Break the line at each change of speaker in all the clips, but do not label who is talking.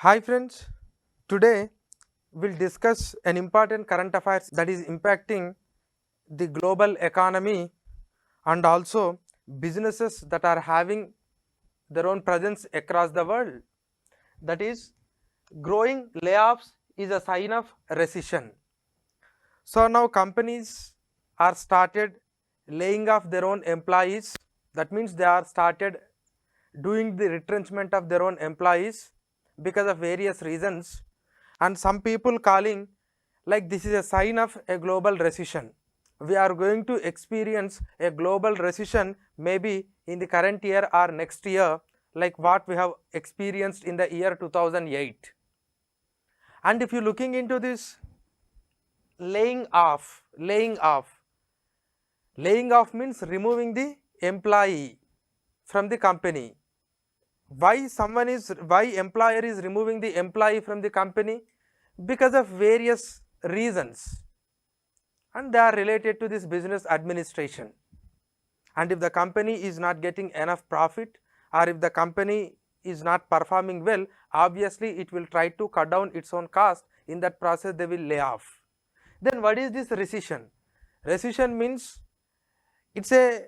Hi friends, today we'll discuss an important current affairs that is impacting the global economy and also businesses that are having their own presence across the world. That is, growing layoffs is a sign of recession. So now companies are started laying off their own employees. That means they are started doing the retrenchment of their own employees because of various reasons, and some people calling like this is a sign of a global recession. We are going to experience a global recession maybe in the current year or next year, like what we have experienced in the year 2008. And if you are looking into this laying off means removing the employee from the company. Why employer is removing the employee from the company? Because of various reasons, and they are related to this business administration. And if the company is not getting enough profit, or if the company is not performing well, obviously it will try to cut down its own cost. In that process they will lay off. Then what is this recession? Recession means it's a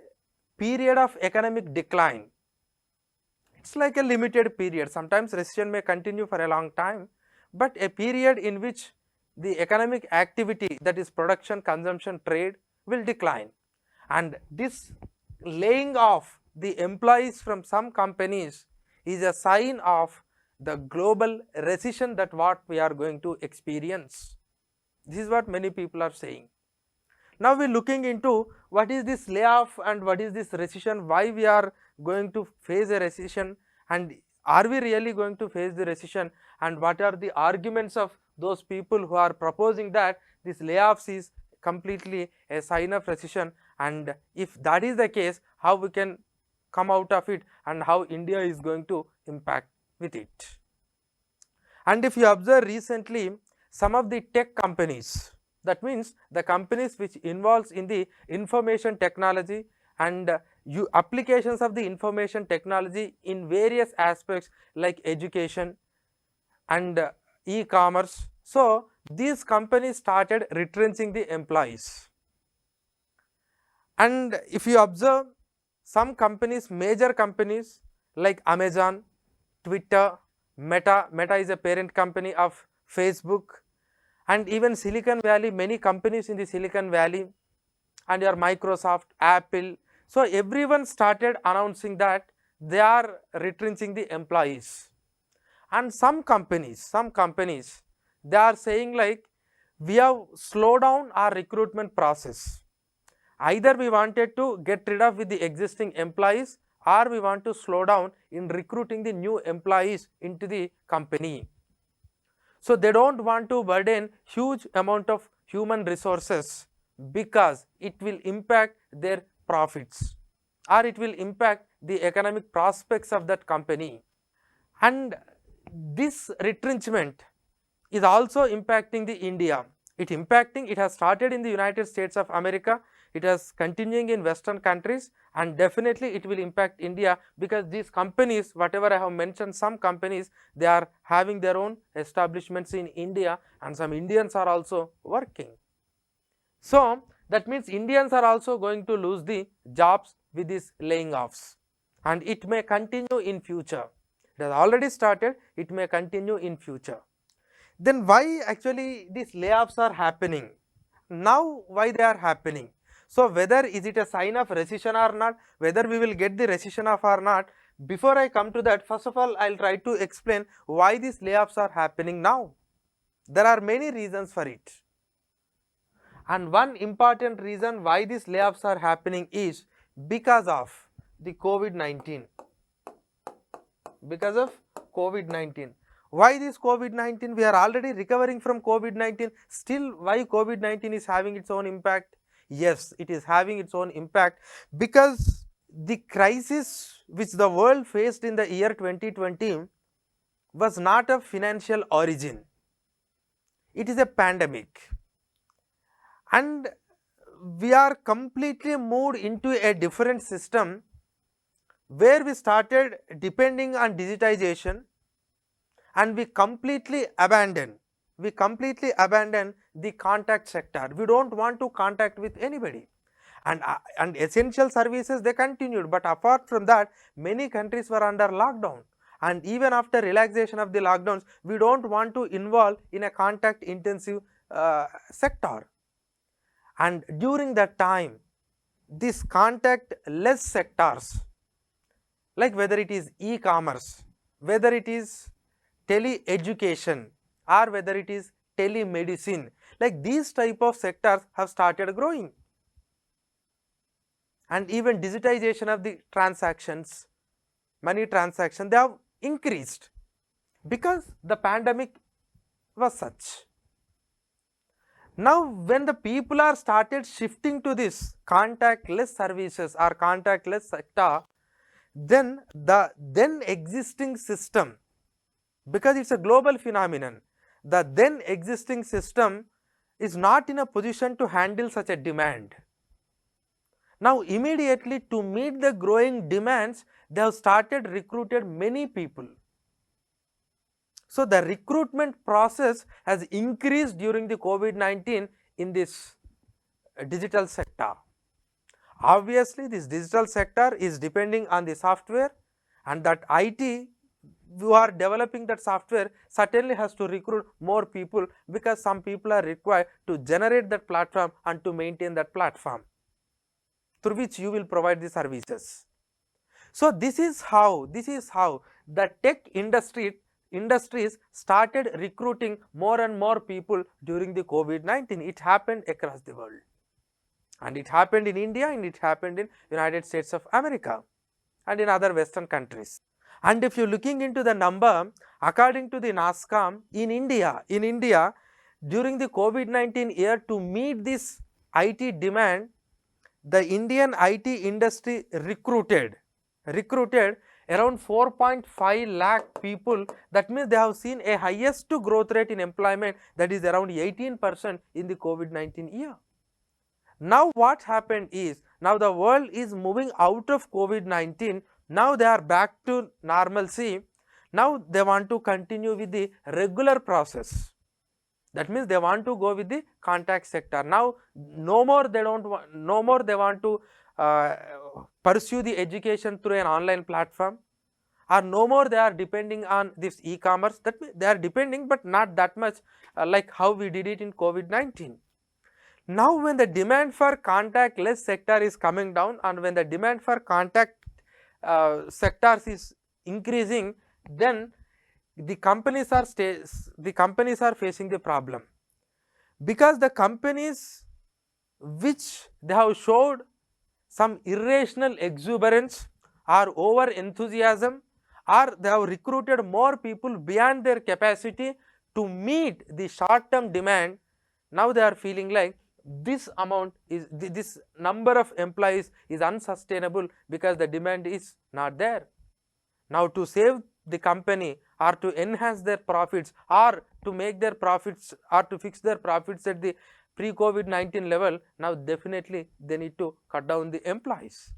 period of economic decline. It's like a limited period. Sometimes recession may continue for a long time, but a period in which the economic activity, that is production, consumption, trade, will decline. And this laying off the employees from some companies is a sign of the global recession that what we are going to experience. This is what many people are saying. Now we are looking into what is this layoff and what is this recession, why we are going to face a recession, and are we really going to face the recession, and what are the arguments of those people who are proposing that this layoffs is completely a sign of recession, and if that is the case, how we can come out of it and how India is going to impact with it. And if you observe recently, some of the tech companies, that means the companies which involves in the information technology and applications of the information technology in various aspects like education and e-commerce. So these companies started retrenching the employees. And if you observe, some companies, major companies like Amazon, Twitter, Meta is a parent company of Facebook, and even Silicon Valley, many companies in the Silicon Valley, and your Microsoft, Apple. So everyone started announcing that they are retrenching the employees. And some companies, they are saying like, we have slowed down our recruitment process. Either we wanted to get rid of with the existing employees, or we want to slow down in recruiting the new employees into the company. So they don't want to burden huge amount of human resources because it will impact their profits, or it will impact the economic prospects of that company. And this retrenchment is also impacting the India. It has started in the United States of America, it is continuing in Western countries, and definitely it will impact India, because these companies, whatever I have mentioned, some companies, they are having their own establishments in India, and some Indians are also working. So that means Indians are also going to lose the jobs with these laying offs, and it may continue in future. It has already started, it may continue in future. Then why actually these layoffs are happening? Now why they are happening? So whether is it a sign of recession or not, whether we will get the recession or not, before I come to that, first of all I will try to explain why these layoffs are happening now. There are many reasons for it, and one important reason why these layoffs are happening is because of the COVID-19. Because of COVID-19. Why this COVID-19? We are already recovering from COVID-19, still why COVID-19 is having its own impact? Yes, it is having its own impact because the crisis which the world faced in the year 2020 was not of financial origin. It is a pandemic, and we are completely moved into a different system where we started depending on digitization, and we completely abandon the contact sector. We don't want to contact with anybody, and essential services they continued, but apart from that many countries were under lockdown, and even after relaxation of the lockdowns we don't want to involve in a contact intensive sector. And during that time these contact less sectors, like whether it is e-commerce, whether it is tele-education, or whether it is telemedicine, like these type of sectors have started growing. And even digitization of the transactions, money transaction, they have increased because the pandemic was such. Now when the people are started shifting to this contactless services or contactless sector, then the then existing system, because it's a global phenomenon, the then existing system is not in a position to handle such a demand. Now immediately to meet the growing demands, they have started recruited many people. So the recruitment process has increased during the COVID-19 in this digital sector. Obviously this digital sector is depending on the software, and that IT who are developing that software certainly has to recruit more people, because some people are required to generate that platform and to maintain that platform through which you will provide the services. So this is how the tech industries started recruiting more and more people during the COVID-19. It happened across the world, and it happened in India, and it happened in United States of America and in other Western countries. And if you are looking into the number, according to the NASSCOM, in India during the COVID-19 year, to meet this IT demand, the Indian IT industry recruited around 4.5 lakh people. That means they have seen a highest growth rate in employment, that is around 18% in the COVID-19 year. Now what happened is, now the world is moving out of COVID-19, now they are back to normalcy. Now they want to continue with the regular process. That means they want to go with the contact sector. Now no more they want to pursue the education through an online platform, or no more they are depending on this e-commerce. That means they are depending, but not that much like how we did it in COVID-19. Now when the demand for contactless sector is coming down, and when the demand for contact sectors is increasing, then the companies are facing the problem, because the companies which they have showed some irrational exuberance or over enthusiasm, or they have recruited more people beyond their capacity to meet the short term demand, now they are feeling like this number of employees is unsustainable, because the demand is not there. Now to save the company, or to enhance their profits, or to make their profits, or to fix their profits at the pre-COVID-19 level, now definitely they need to cut down the employees.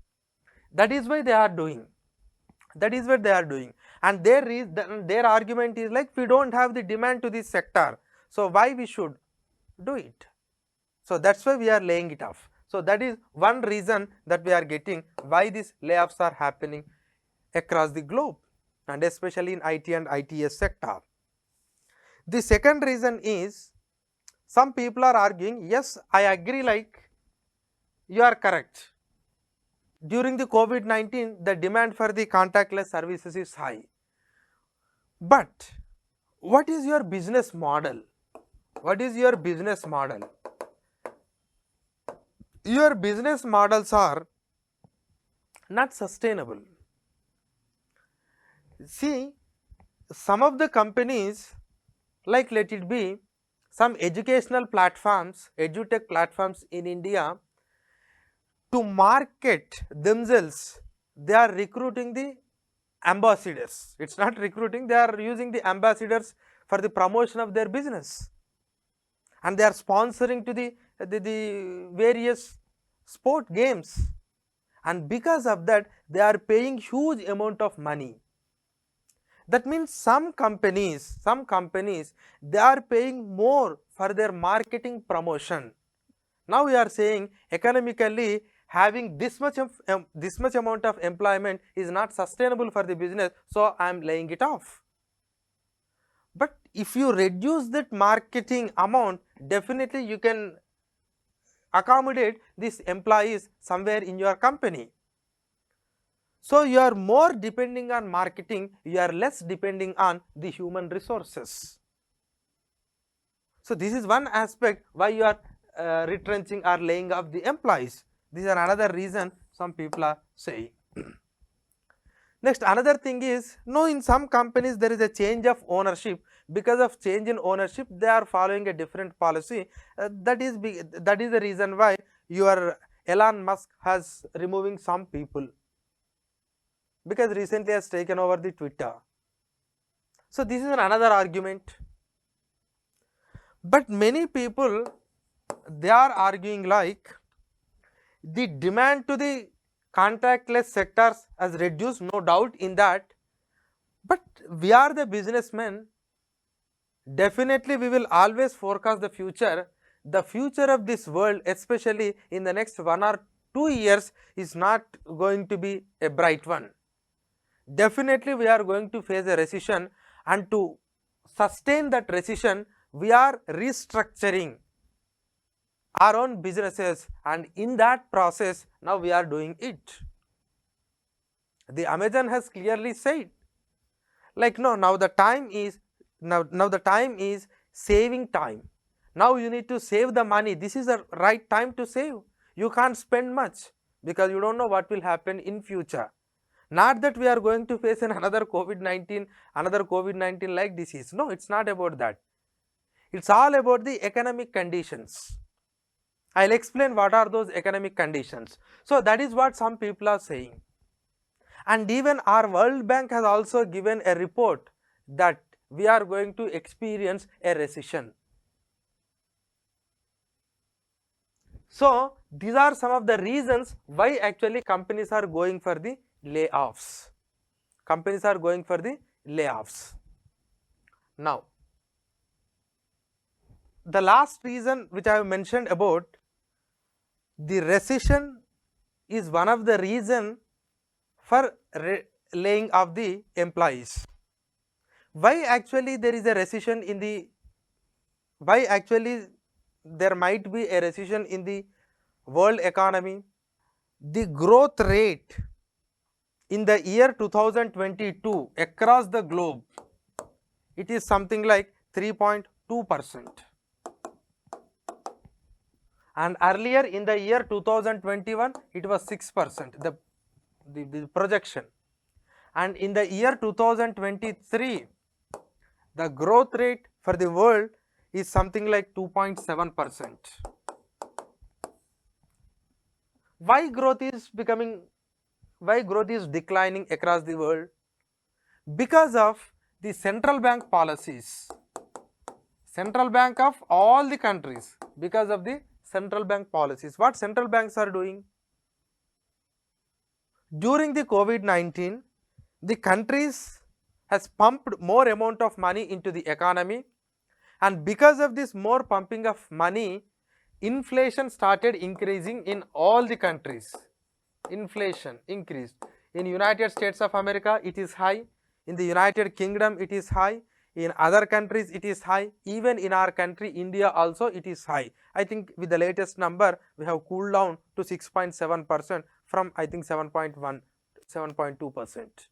That is why they are doing. And their argument is like, we don't have the demand to this sector, so why we should do it? So that's why we are laying it off. So that is one reason that we are getting why these layoffs are happening across the globe, and especially in IT and ITS sector. The second reason is, some people are arguing, yes, I agree, like you are correct. During the COVID-19, the demand for the contactless services is high. But what is your business model? Your business models are not sustainable. See, some of the companies, like let it be some educational platforms, edutech platforms in India, to market themselves, they are recruiting the ambassadors. It's not recruiting, they are using the ambassadors for the promotion of their business, and they are sponsoring to the various sport games, and because of that they are paying huge amount of money. That means some companies, they are paying more for their marketing promotion. Now we are saying economically having this much amount of employment is not sustainable for the business, so I am laying it off. But if you reduce that marketing amount, definitely you can accommodate these employees somewhere in your company. So you are more depending on marketing, you are less depending on the human resources. So this is one aspect why you are retrenching or laying off the employees. This is another reason some people are saying. Next, another thing is, no, in some companies there is a change of ownership. Because of change in ownership, they are following a different policy. That is the reason why your Elon Musk has removing some people, because recently has taken over the Twitter. So this is another argument. But many people, they are arguing like the demand to the contactless sectors has reduced, no doubt in that, but we are the businessmen, definitely we will always forecast the future. The future of this world, especially in the next 1 or 2 years, is not going to be a bright one. Definitely we are going to face a recession, and to sustain that recession, we are restructuring our own businesses, and in that process now we are doing it. The Amazon has clearly said, like, no, now the time is saving time. Now you need to save the money. This is the right time to save. You can't spend much because you don't know what will happen in future. Not that we are going to face another COVID-19 like disease. No, it's not about that. It's all about the economic conditions. I'll explain what are those economic conditions. So that is what some people are saying. And even our World Bank has also given a report that we are going to experience a recession. So these are some of the reasons why actually companies are going for the layoffs. Now, the last reason which I have mentioned about the recession is one of the reason for laying off the employees. Why actually there is a recession in the, why actually there might be a recession in the world economy? The growth rate in the year 2022 across the globe, it is something like 3.2%. And earlier in the year 2021, it was 6%, the projection. And in the year 2023, the growth rate for the world is something like 2.7%. Why growth is declining across the world? Because of the central bank policies. Central bank of all the countries, because of the central bank policies. What central banks are doing? During the COVID-19, the countries has pumped more amount of money into the economy, and because of this more pumping of money, inflation started increasing in all the countries. Inflation increased. In United States of America, it is high. In the United Kingdom, it is high. In other countries, it is high. Even in our country, India also, it is high. I think with the latest number, we have cooled down to 6.7% from, I think, 7.1, 7.2%.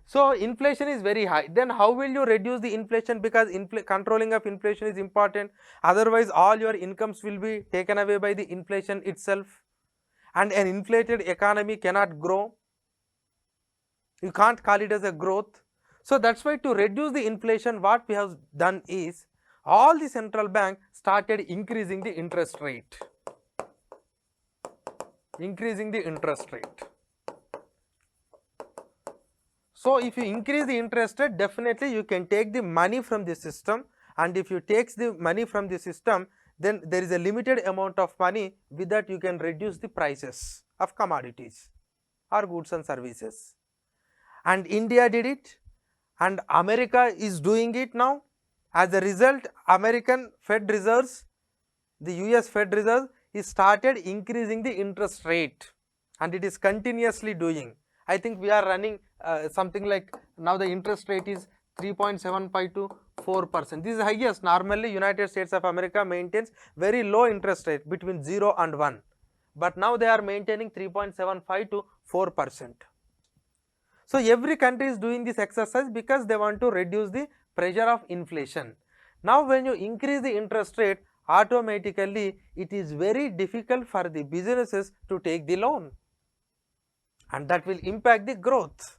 So inflation is very high. Then how will you reduce the inflation? Because controlling of inflation is important. Otherwise, all your incomes will be taken away by the inflation itself. And an inflated economy cannot grow. You can't call it as a growth. So that's why, to reduce the inflation, what we have done is, all the central bank started increasing the interest rate. So if you increase the interest rate, definitely you can take the money from the system, and if you take the money from the system, then there is a limited amount of money. With that you can reduce the prices of commodities or goods and services. And India did it, and America is doing it now. As a result, American Fed reserves, the US Fed reserve is started increasing the interest rate, and it is continuously doing. I think we are running something like, now the interest rate is 3.75 to 4%. This is highest. Normally United States of America maintains very low interest rate between 0 and 1, but now they are maintaining 3.75 to 4%. So every country is doing this exercise because they want to reduce the pressure of inflation. Now when you increase the interest rate, automatically it is very difficult for the businesses to take the loan, and that will impact the growth.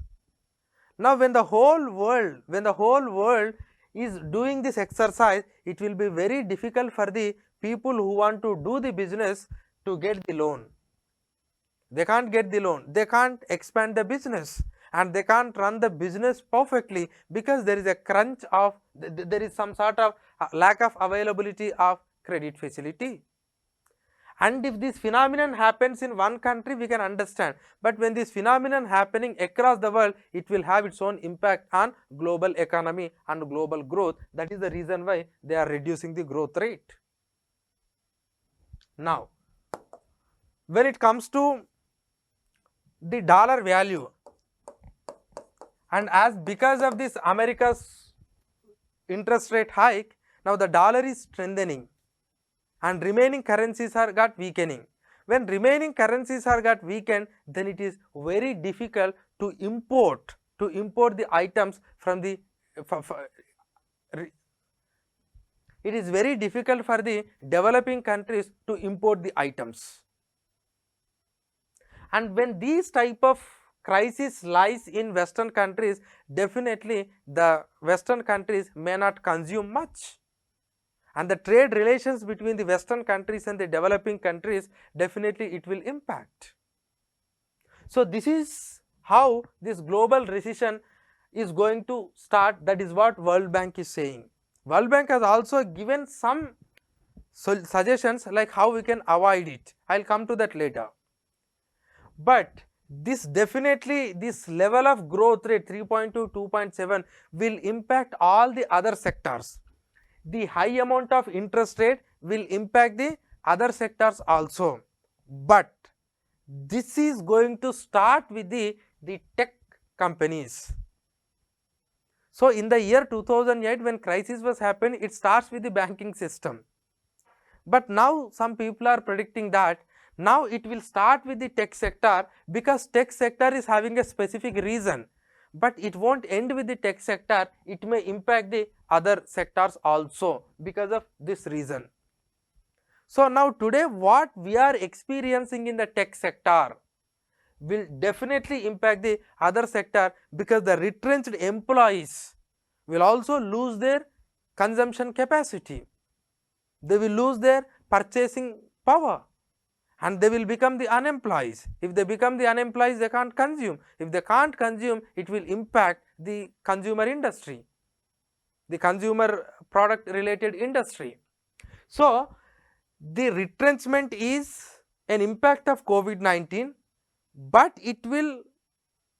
Now when the whole world is doing this exercise, it will be very difficult for the people who want to do the business to get the loan. They can't get the loan, they can't expand the business, and they can't run the business perfectly because there is a crunch of, there is some sort of lack of availability of credit facility. And if this phenomenon happens in one country, we can understand, but when this phenomenon happening across the world, it will have its own impact on global economy and global growth. That is the reason why they are reducing the growth rate. Now when it comes to the dollar value, and as because of this America's interest rate hike, now the dollar is strengthening and remaining currencies are got weakening. When remaining currencies are got weakened, then it is very difficult to import the items from the it is very difficult for the developing countries to import the items. And when these type of crisis lies in Western countries, definitely the Western countries may not consume much, and the trade relations between the Western countries and the developing countries, definitely it will impact. So this is how this global recession is going to start. That is what World Bank is saying. World Bank has also given some suggestions like how we can avoid it. I will come to that later. But this definitely, this level of growth rate 3.2, 2.7 will impact all the other sectors. The high amount of interest rate will impact the other sectors also, but this is going to start with the tech companies. So in the year 2008, when crisis was happening, it starts with the banking system, but now some people are predicting that now it will start with the tech sector, because tech sector is having a specific reason, but it won't end with the tech sector, it may impact the other sectors also because of this reason. So now today what we are experiencing in the tech sector will definitely impact the other sector, because the retrenched employees will also lose their consumption capacity, they will lose their purchasing power, and they will become the unemployed. If they become the unemployed, they can't consume. If they can't consume, it will impact the consumer industry, the consumer product related industry. So the retrenchment is an impact of COVID-19, but it will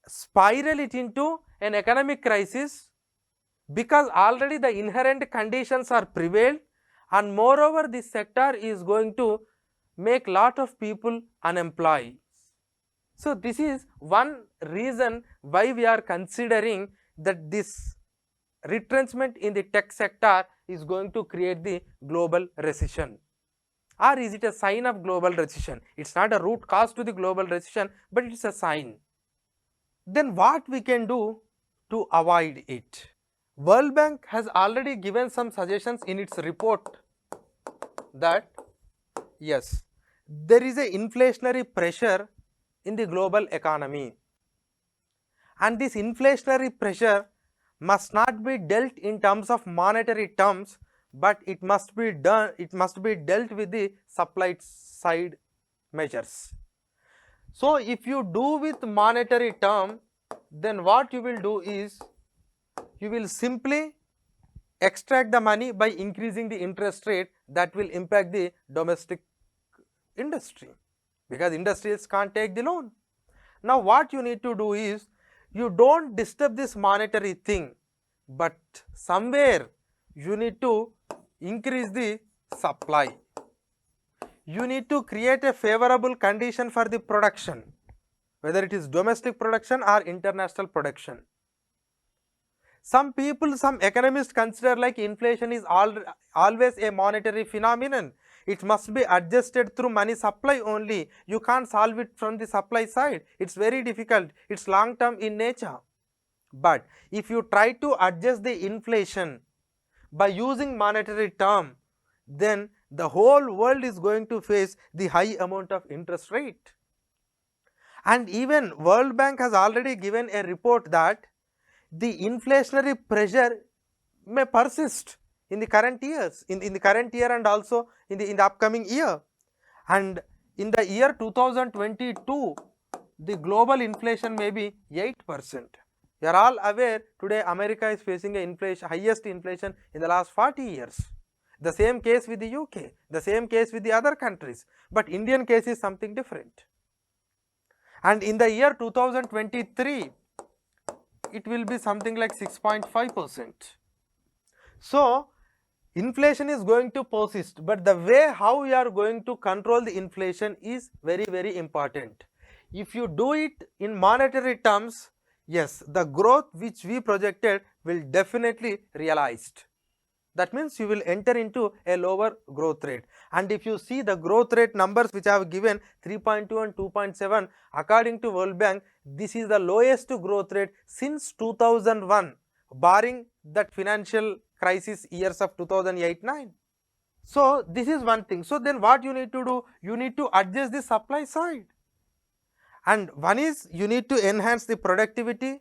spiral it into an economic crisis, because already the inherent conditions are prevailed, and moreover this sector is going to make lot of people unemployed. So this is one reason why we are considering that this retrenchment in the tech sector is going to create the global recession. Or is it a sign of global recession? It is not a root cause to the global recession, but it is a sign. Then what we can do to avoid it? World Bank has already given some suggestions in its report that yes, there is a inflationary pressure in the global economy, and this inflationary pressure must not be dealt in terms of monetary terms, but it must be dealt with the supply side measures. So if you do with monetary term, then what you will do is you will simply extract the money by increasing the interest rate. That will impact the domestic industry, because industries can't take the loan. Now what you need to do is, you don't disturb this monetary thing, but somewhere you need to increase the supply. You need to create a favorable condition for the production, whether it is domestic production or international production. Some people, some economists consider like inflation is always a monetary phenomenon. It must be adjusted through money supply only. You can't solve it from the supply side. It's very difficult. It's long term in nature. But if you try to adjust the inflation by using monetary term, then the whole world is going to face the high amount of interest rate. And even World Bank has already given a report that the inflationary pressure may persist in the current years, in the current year and also in the upcoming year. And in the year 2022, the global inflation may be 8%. You are all aware today America is facing a highest inflation in the last 40 years. The same case with the UK, the same case with the other countries, but Indian case is something different. And in the year 2023, it will be something like 6.5%. So, inflation is going to persist, but the way how you are going to control the inflation is very, very important. If you do it in monetary terms, yes, the growth which we projected will definitely realized. That means you will enter into a lower growth rate. And if you see the growth rate numbers which I have given 3.2 and 2.7, according to World Bank, this is the lowest growth rate since 2001, barring that financial crisis years of 2008-9. So this is one thing. So then what you need to do? You need to adjust the supply side. And one is you need to enhance the productivity,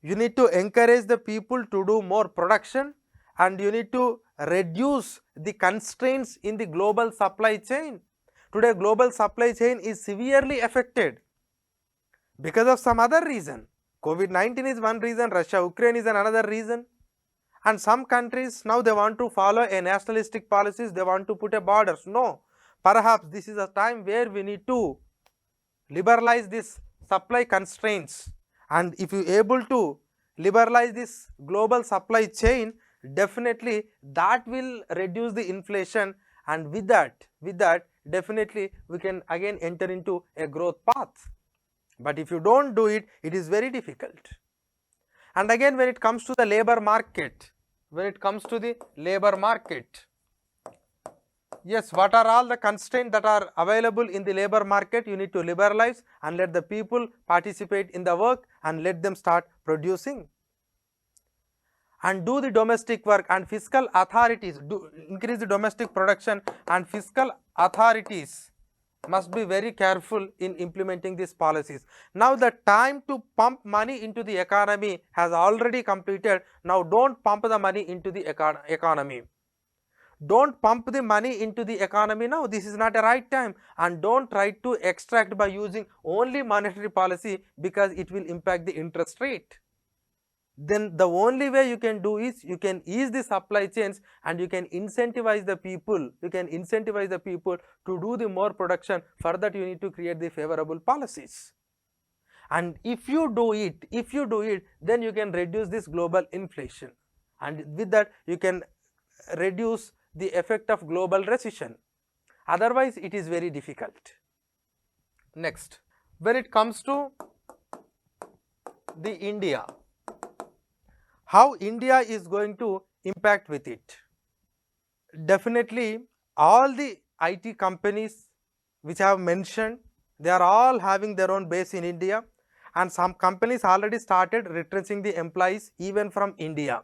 you need to encourage the people to do more production, and you need to reduce the constraints in the global supply chain. Today global supply chain is severely affected because of some other reason. COVID-19 is one reason, Russia-Ukraine is another reason. And some countries now they want to follow a nationalistic policies, they want to put a borders. No, perhaps this is a time where we need to liberalize this supply constraints, and if you able to liberalize this global supply chain, definitely that will reduce the inflation, and with that definitely we can again enter into a growth path. But if you don't do it, it is very difficult. And again when it comes to the labor market, yes, what are all the constraints that are available in the labor market? You need to liberalize and let the people participate in the work and let them start producing. And do the domestic work, and fiscal authorities do increase the domestic production, and fiscal authorities must be very careful in implementing these policies. Now the time to pump money into the economy has already completed. Now don't pump the money into the economy. Don't pump the money into the economy now. This is not a right time, and don't try to extract by using only monetary policy, because it will impact the interest rate. Then the only way you can do is you can ease the supply chains, and you can incentivize the people. To do the more production. For that you need to create the favorable policies. And if you do it, then you can reduce this global inflation, and with that you can reduce the effect of global recession. Otherwise it is very difficult. Next, when it comes to the India, how India is going to impact with it? Definitely all the IT companies which I have mentioned, they are all having their own base in India, and some companies already started retrenching the employees even from India.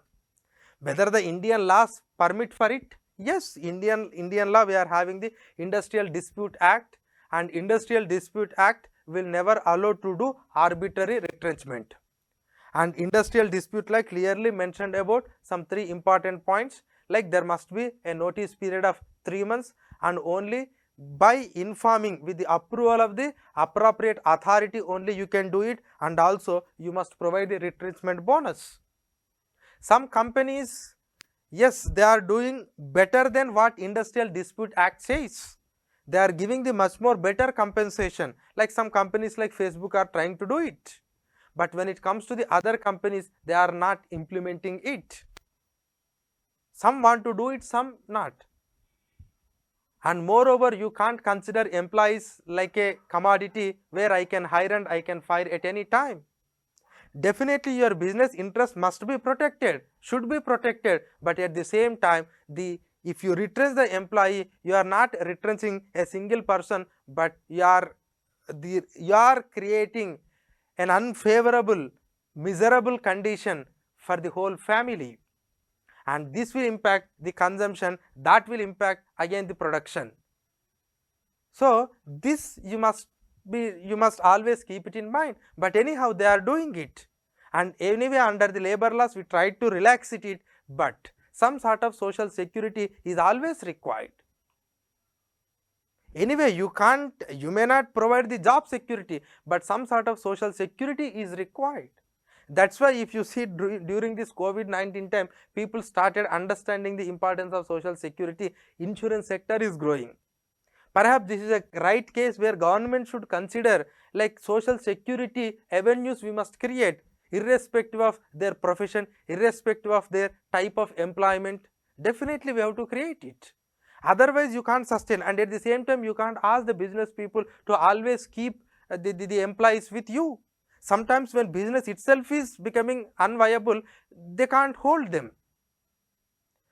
Whether the Indian laws permit for it? Yes, Indian law, we are having the Industrial Dispute Act, and Industrial Dispute Act will never allow to do arbitrary retrenchment. And Industrial Dispute Law clearly mentioned about some 3 important points, like there must be a notice period of 3 months, and only by informing with the approval of the appropriate authority only you can do it, and also you must provide the retrenchment bonus. Some companies, yes, they are doing better than what Industrial Dispute Act says. They are giving the much more better compensation, like some companies like Facebook are trying to do it. but when it comes to the other companies, they are not implementing it. Some want to do it, some not. And moreover, you can't consider employees like a commodity where I can hire and I can fire at any time. Definitely your business interest must be protected, should be protected, but at the same time, if you retrench the employee, you are not retrenching a single person, but you are creating an unfavorable, miserable condition for the whole family, and this will impact the consumption, that will impact again the production. So this you must always keep it in mind, but anyhow they are doing it, and anyway under the labor laws we tried to relax it, but some sort of social security is always required. Anyway, you may not provide the job security, but some sort of social security is required. That's why if you see during this COVID-19 time, people started understanding the importance of social security. Insurance sector is growing. Perhaps this is a right case where government should consider like social security avenues we must create, irrespective of their profession, irrespective of their type of employment. Definitely we have to create it. Otherwise you can't sustain, and at the same time you can't ask the business people to always keep the employees with you. Sometimes when business itself is becoming unviable, they can't hold them.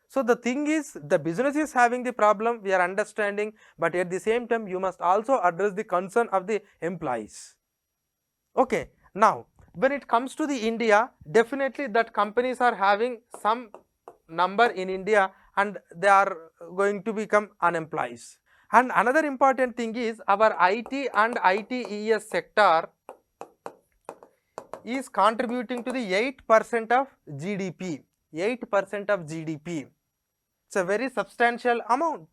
So the thing is, the business is having the problem, we are understanding, but at the same time you must also address the concern of the employees. Okay, now when it comes to the India, definitely that companies are having some number in India and they are going to become unemployed. And another important thing is our IT and ITES sector is contributing to the 8% of GDP, 8% of GDP. It's a very substantial amount.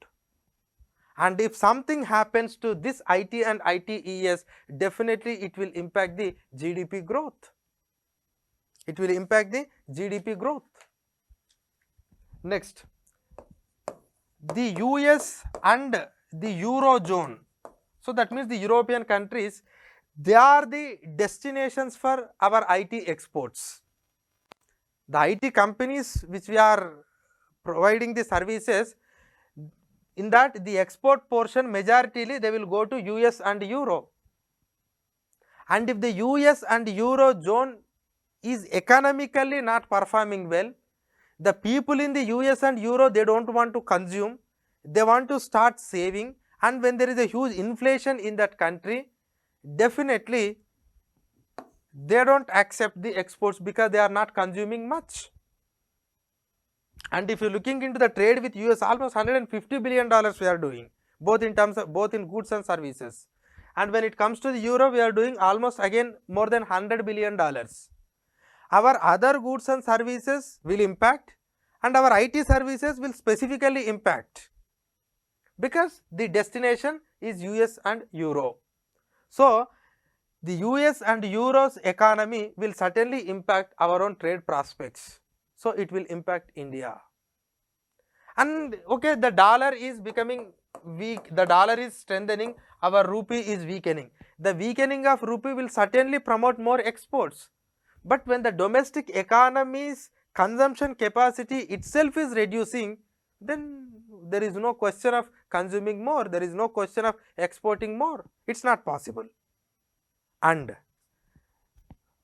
And if something happens to this IT and ITES, definitely it will impact the GDP growth. It will impact the GDP growth. Next, the US and the Eurozone. So that means the European countries, they are the destinations for our IT exports. The IT companies which we are providing the services, in that the export portion majoritarily they will go to US and Euro. And if the US and Eurozone is economically not performing well, the people in the US and Euro, they don't want to consume, they want to start saving, and when there is a huge inflation in that country, definitely they don't accept the exports because they are not consuming much. And if you are looking into the trade with US, almost $150 billion we are doing, both in terms of goods and services. And when it comes to the Euro, we are doing almost again more than $100 billion. Our other goods and services will impact, and our IT services will specifically impact, because the destination is US and Euro. So the US and Euro's economy will certainly impact our own trade prospects. So it will impact India. And okay, the dollar is becoming weak, the dollar is strengthening, our rupee is weakening. The weakening of rupee will certainly promote more exports. But when the domestic economy's consumption capacity itself is reducing, then there is no question of consuming more, there is no question of exporting more. It's not possible. And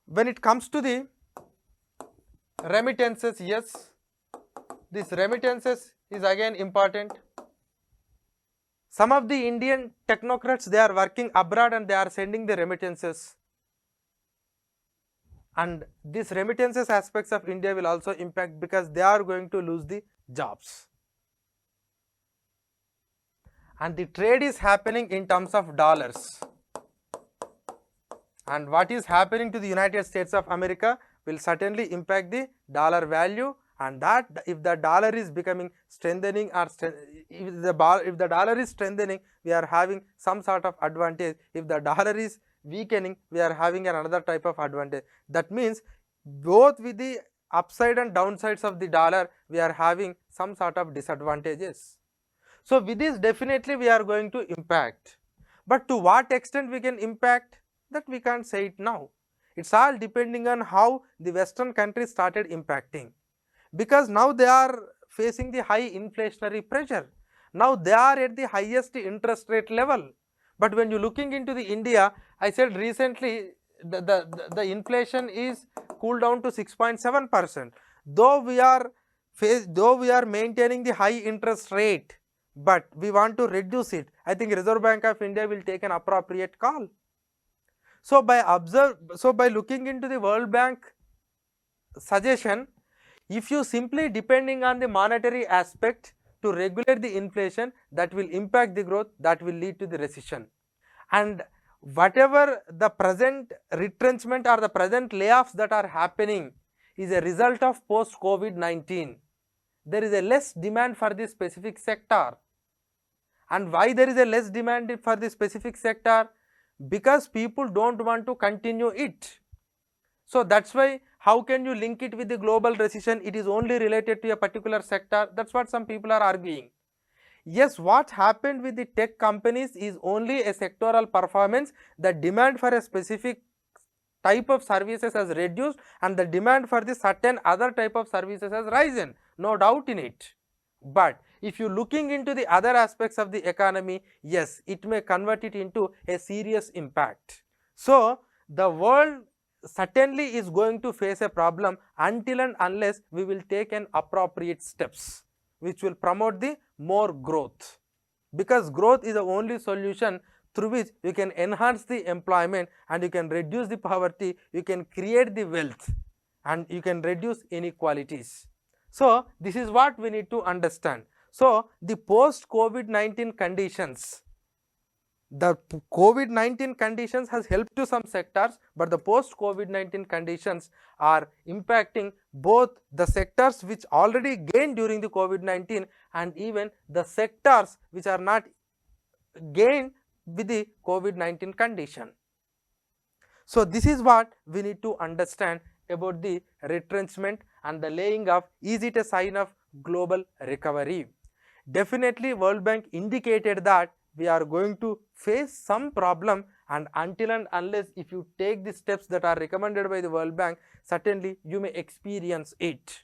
when it comes to the remittances, yes, this remittances is again important. Some of the Indian technocrats, they are working abroad and they are sending the remittances. And these remittances aspects of India will also impact, because they are going to lose the jobs. And the trade is happening in terms of dollars. And what is happening to the United States of America will certainly impact the dollar value, and that if the dollar is becoming strengthening, or if the dollar is strengthening, we are having some sort of advantage. If the dollar is weakening, we are having another type of advantage. That means both with the upside and downsides of the dollar, we are having some sort of disadvantages. So with this, definitely we are going to impact, but to what extent we can impact, that we can't say it now. It's all depending on how the Western countries started impacting, because now they are facing the high inflationary pressure. Now they are at the highest interest rate level. But when you looking into the India, I said recently the inflation is cooled down to 6.7%. Though we are maintaining the high interest rate, but we want to reduce it. I think Reserve Bank of India will take an appropriate call. So by looking into the World Bank suggestion, if you simply depending on the monetary aspect to regulate the inflation, that will impact the growth, that will lead to the recession. And whatever the present retrenchment or the present layoffs that are happening is a result of post COVID-19. There is a less demand for this specific sector. And why there is a less demand for this specific sector? Because people don't want to continue it. So that's why, how can you link it with the global recession? It is only related to a particular sector. That's what some people are arguing. Yes, what happened with the tech companies is only a sectoral performance. The demand for a specific type of services has reduced and the demand for the certain other type of services has risen. No doubt in it. But if you looking into the other aspects of the economy, yes, it may convert it into a serious impact. So the world certainly is going to face a problem until and unless we will take an appropriate steps which will promote the more growth, because growth is the only solution through which you can enhance the employment and you can reduce the poverty, you can create the wealth and you can reduce inequalities. So this is what we need to understand. So the post COVID-19 conditions, the COVID-19 conditions has helped to some sectors, but the post COVID-19 conditions are impacting both the sectors which already gained during the COVID-19 and even the sectors which are not gained with the COVID-19 condition. So this is what we need to understand about the retrenchment and the laying of, is it a sign of global recovery? Definitely World Bank indicated that we are going to face some problem, and until and unless if you take the steps that are recommended by the World Bank, certainly you may experience it.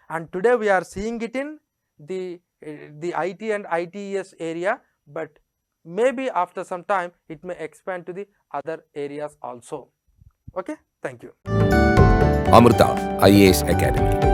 And today we are seeing it in the IT and ITES area, but maybe after some time it may expand to the other areas also. Okay, thank you.
Amrita IAS Academy.